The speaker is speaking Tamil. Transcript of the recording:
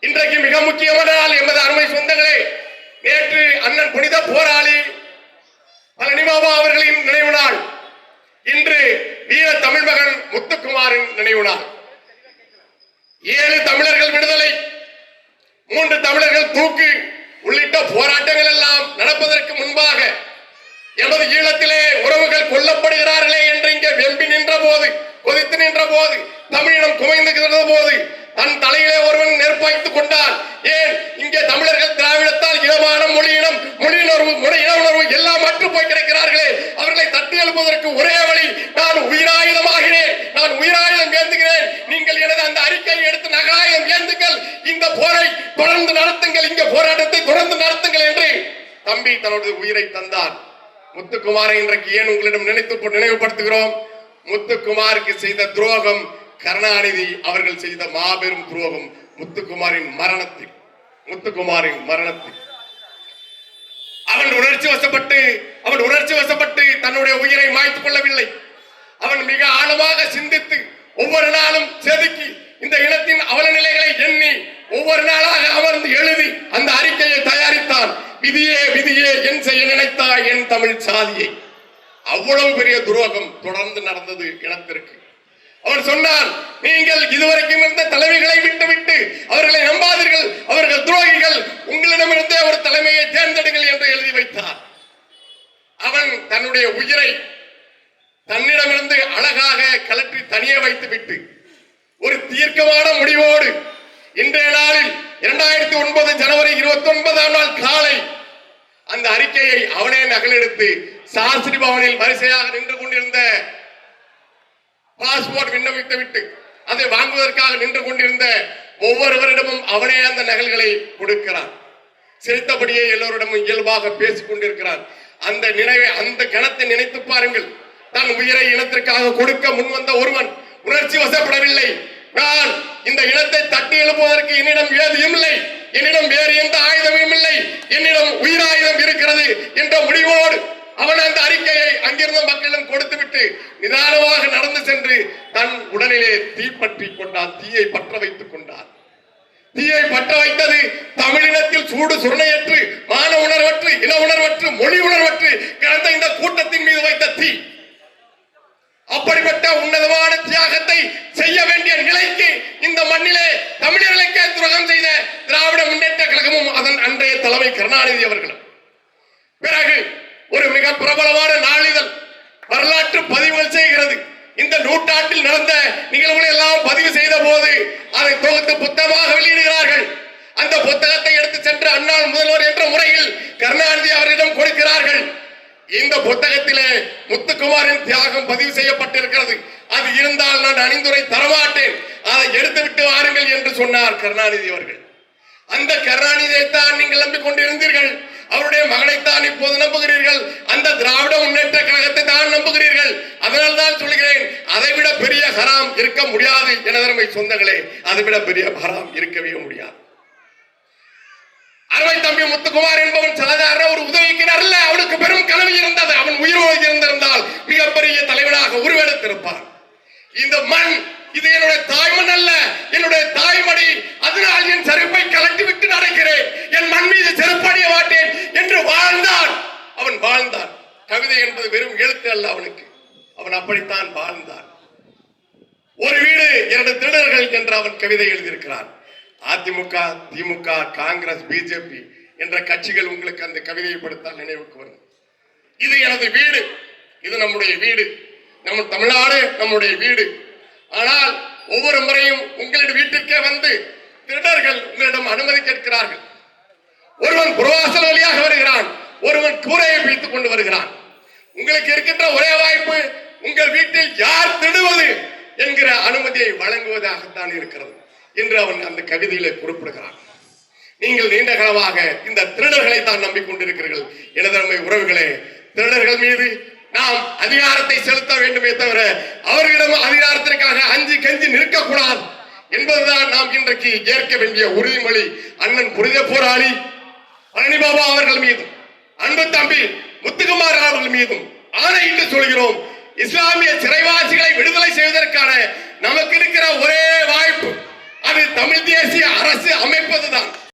இன்றைக்கு மிக முக்கியமான நாள் எமது அருமை சொந்தங்களே. நேற்று அண்ணன் புனித போராளி பழனி பாபா அவர்களின் நினைவு நாள். இன்று வீர தமிழ் மகன் முத்துக்குமாரின் நினைவு நாள். 7 தமிழர்கள் விடுதலை, 3 தமிழர்கள் தூக்கு உள்ளிட்ட போராட்டங்கள் எல்லாம் நடப்பதற்கு முன்பாக எமது ஈழத்திலே உறவுகள் கொல்லப்படுகிறார்களே என்று இங்கே வெம்பி நின்ற போது, கொதித்து நின்ற போது, தமிழினம் குமைந்து போது தன் தலையிலே ஒருவன் நெருப்பாய்த்துக் கொண்டான். ஏன் இங்கே தமிழர்கள் திராவிடத்தால் இனமான மொழியினம் இன உணர்வு எல்லாம் மற்று போய் கிடைக்கிறார்களே, அவர்களை தட்டி எழுப்புவதற்கு ஒரே வழி, நான் உயிராயுதமாகிறேன், நான் உயிராயுதம் ஏந்துகிறேன், நீங்கள் எனது அந்த அறிக்கையை எடுத்து நகராயுதம் ஏந்துங்கள், இந்த போரை தொடர்ந்து நடத்துங்கள், இங்க போராட்டத்தை தொடர்ந்து நடத்துங்கள் என்று தம்பி தன்னுடைய உயிரை தந்தார். முத்துக்குமாரை இன்றைக்கு ஏன் உங்களிடம் நினைவுபடுத்துகிறோம்? முத்துக்குமாருக்கு செய்த துரோகம் கருணாநிதி அவர்கள் செய்த மாபெரும் துரோகம். முத்துக்குமாரின் மரணத்தில் அவன் உணர்ச்சி வசப்பட்டு தன்னுடைய உயிரை மாய்த்துக் கொள்ளவில்லை. அவன் மிக ஆழமாக சிந்தித்து ஒவ்வொரு நாளும் செதுக்கி இந்த இனத்தின் அவல நிலைகளை எண்ணி ஒவ்வொரு நாளாக அமர்ந்து எழுதி அந்த அறிக்கையை தயாரித்தான். விதியே விதியே என் செய்ய நினைத்தாய் என் தமிழ் சாதியை. அவ்வளவு பெரிய துரோகம் தொடர்ந்து நடந்தது இனத்திற்கு. அவன் சொன்னான், நீங்கள் இதுவரைக்கும் இருந்த தலைமைகளை விட்டுவிட்டு அவர்களை நம்பாதீர்கள், அவர்கள் துரோகிகள், உங்களிடமிருந்தே ஒரு தலைமையை தேர்ந்தெடுங்கள் என்று எழுதி வைத்தார். அவன் தன்னுடைய உயிரை தன்னிடமிருந்து அழகாக கலற்றி தனியே வைத்துவிட்டு ஒரு தீர்க்கமான முடிவோடு இன்றைய நாளில் 2009 ஜனவரி 29ஆம் நாள் காலை அந்த அறிக்கையை அவனே நகலெடுத்து சாஸ்திரி பவனில் வரிசையாக நின்று கொண்டிருந்த பாஸ்போர்ட் விண்ணப்பித்து விட்டு அதை வாங்குவதற்காக நின்று கொண்டிருந்த ஒவ்வொருவரிடமும் அவனே அந்த நகல்களை கொடுக்கிறான். சிரித்தபடியே எல்லோரிடமும் இயல்பாக பேசிக் கொண்டிருக்கிறான். அந்த கணத்தை நினைத்து பாருங்கள். தன் உயிரை இனத்திற்காக கொடுக்க முன்வந்த ஒருவன் உணர்ச்சி வசப்படவில்லை. நான் இந்த இனத்தை தட்டி எழுப்புவதற்கு என்னிடம் ஏதும் இல்லை, என்னிடம் வேறு எந்த ஆயுதமும் இல்லை, என்னிடம் உயிராயுதம் இருக்கிறது என்ற முடிவோடு அவன் அந்த அறிக்கையை அங்கிருந்த மக்களிடம் கொடுத்துவிட்டு நிதானமாக நடந்து சென்று தன் உடலிலே தீயை பற்ற வைத்துக் கொண்டார். தீயை பற்ற வைத்தது தமிழினத்தில் சூடு சுரணையற்று, மான உணர்வற்று, இன உணர்வற்று, மொழி உணர்வற்று கிடந்த இந்த கூட்டத்தின் மீது வைத்த தீ. அப்படிப்பட்ட உன்னதமான தியாகத்தை செய்ய வேண்டிய நிலைக்கு இந்த மண்ணிலே தமிழர்களுக்கே துரோகம் செய்த திராவிட முன்னேற்ற கழகமும் அதன் அன்றைய தலைமை கருணாநிதி அவர்களும். பிறகு ஒரு மிக பிரபலமான நாளிதழ் வரலாற்று பதிவுகள் செய்கிறது. இந்த நூற்றாண்டில் நடந்த நிகழ்வுகளை எல்லாம் பதிவு செய்த போது அதை தொகுத்து புத்தகமாக வெளியிடுகிறார்கள். அந்த புத்தகத்தை எடுத்து சென்று அன்னாள் முதல்வர் என்ற முறையில் கருணாநிதி அவரிடம் கொடுக்கிறார்கள். இந்த புத்தகத்திலே முத்துக்குமாரின் தியாகம் பதிவு செய்யப்பட்டிருக்கிறது. அது இருந்தால் நான் அணிந்துரை தரமாட்டேன், அதை எடுத்துவிட்டு வாருங்கள் என்று சொன்னார் கருணாநிதி அவர்கள். அந்த கருணாநிதியை தான் நீங்கள் நம்பிக்கொண்டிருந்தீர்கள், அவருடைய மகனைத்தான் இப்போது நம்புகிறீர்கள், அந்த திராவிட முன்னேற்ற கழகத்தை தான் நம்புகிறீர்கள். அதனால் தான் சொல்கிறேன், அதைவிட பெரிய ஹராம் இருக்க முடியாது. எனதருமை சொந்தங்களே, அதைவிட பெரிய ஹராம் இருக்கவே முடியாது. அருமை தம்பி முத்துக்குமார் என்பவன் சாதாரண ஒரு உதவிக்கினர் அல்ல. அவனுக்கு பெரும் கனவு இருந்தது. அவன் உயிரோடு இருந்திருந்தால் மிகப்பெரிய தலைவனாக உருவெடுத்திருப்பான். இந்த மண் இது என்னுடைய தாய்மண் அல்ல, என்னுடைய தாய்மடி. அதனால் என் செருப்பை கலட்டி விட்டு நடக்கிறேன், என் மண் மீது செருப்படைய மாட்டேன் என்று வாழ்ந்தான். அவன் வாழ்ந்தான். கவிதை என்பது வெறும் எழுத்து அல்ல அவனுக்கு. அவன் அப்படித்தான் வாழ்ந்தான். ஒரு வீடு 2 திருடர்கள் என்று அவன் கவிதை எழுதியிருக்கிறான். அதிமுக, திமுக, காங்கிரஸ், பிஜேபி என்ற கட்சிகள் உங்களுக்கு அந்த கவிதையை படுத்தால் நினைவுக்கு வரும். இது எனது வீடு, இது நம்முடைய வீடு, நம்ம தமிழ்நாடு நம்முடைய வீடு. ஆனால் ஒவ்வொரு முறையும் உங்களின் வீட்டிற்கே வந்து திருடர்கள் உங்களிடம் அனுமதி கேட்கிறார்கள். ஒருவன் புறவாசல் வழியாக வருகிறான், ஒருவன் கூரையை பிடித்துக் கொண்டு வருகிறான். உங்களுக்கு இருக்கின்ற ஒரே வாய்ப்பு உங்கள் வீட்டில் யார் திருடுவது என்கிற அனுமதியை வழங்குவதாகத்தான் இருக்கிறது என்று அவன் அந்த கவிதையிலே குறிப்பிடுகிறான். நீங்கள் நீண்ட காலமாக இந்த திருடர்களை தான் நம்பிக்கொண்டிருக்கிறீர்கள். எனதருமை உறவுகளே, திருடர்கள் மீது நாம் அதிகாரத்தை செலுத்த வேண்டுமே தவிர அவர்களிடம் அதிகாரத்திற்காக அஞ்சி கஞ்சி நிற்கக்கூடாது என்பதுதான் நாம் இன்றைக்கு ஏற்க வேண்டிய உறுதிமொழி. அண்ணன் புனித போராளி பழனி பாபா அவர்கள் மீதும் அன்பு தம்பி முத்துக்குமார் அவர்கள் மீதும் ஆணையிட்டு சொல்கிறோம், இஸ்லாமிய சிறைவாசிகளை விடுதலை செய்வதற்கான நமக்கு இருக்கிற ஒரே வாய்ப்பு அது தமிழ் தேசிய அரசு அமைப்பது என்பதுதான்.